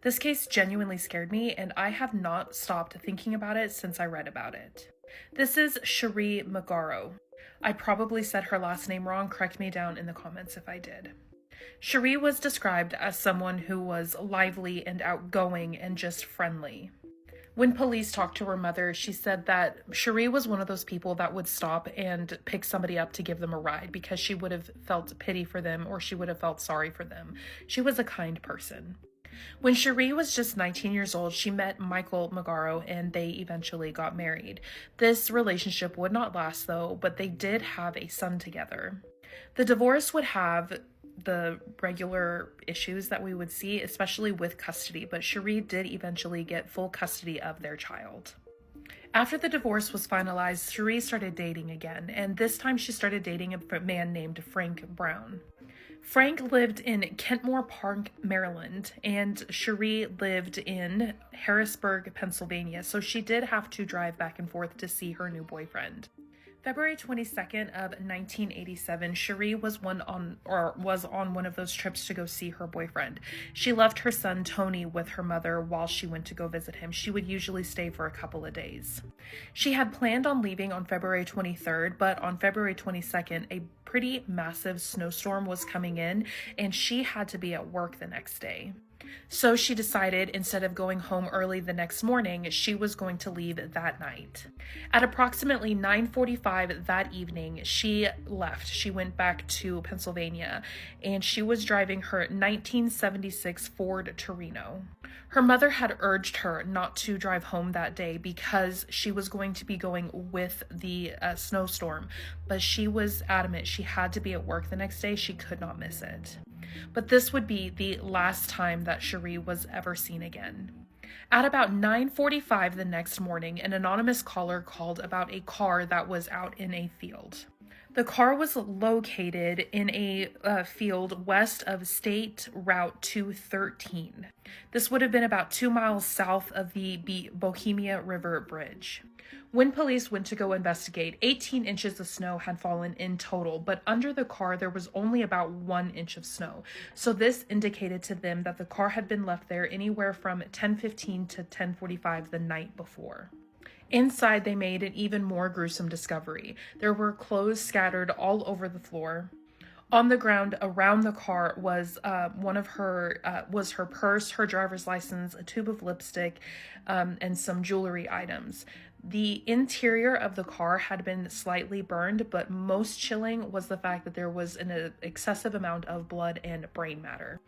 This case genuinely scared me, and I have not stopped thinking about it since I read about it. This is Sheree Magaro. I probably said her last name wrong. Correct me down in the comments if I did. Sheree was described as someone who was lively and outgoing and just friendly. When police talked to her mother, she said that Sheree was one of those people that would stop and pick somebody up to give them a ride because she would have felt pity for them or she would have felt sorry for them. She was a kind person. When Sheree was just 19 years old, she met Michael Magaro and they eventually got married. This relationship would not last though, but they did have a son together. The divorce would have the regular issues that we would see, especially with custody, but Sheree did eventually get full custody of their child. After the divorce was finalized, Sheree started dating again, and this time she started dating a man named Frank Brown. Frank lived in Kentmore Park, Maryland, and Sheree lived in Harrisburg, Pennsylvania, so she did have to drive back and forth to see her new boyfriend. February 22nd of 1987, Sheree was on one of those trips to go see her boyfriend. She left her son Tony with her mother while she went to go visit him. She would usually stay for a couple of days. She had planned on leaving on February 23rd, but on February 22nd, a pretty massive snowstorm was coming in and she had to be at work the next day. So she decided instead of going home early the next morning, she was going to leave that night. At approximately 9:45 that evening, she left. She went back to Pennsylvania and she was driving her 1976 Ford Torino. Her mother had urged her not to drive home that day because she was going to be going with the snowstorm, but she was adamant she had to be at work the next day. She could not miss it. But this would be the last time that Sheree was ever seen again. At about 9:45 the next morning, an anonymous caller called about a car that was out in a field. The car was located in a field west of State Route 213. This would have been about 2 miles south of the Bohemia River Bridge. When police went to go investigate, 18 inches of snow had fallen in total, but under the car there was only about 1 inch of snow. So this indicated to them that the car had been left there anywhere from 10:15 to 10:45 the night before. Inside, they made an even more gruesome discovery. There were clothes scattered all over the floor. On the ground around the car was her purse, her driver's license, a tube of lipstick, and some jewelry items. The interior of the car had been slightly burned, but most chilling was the fact that there was an excessive amount of blood and brain matter.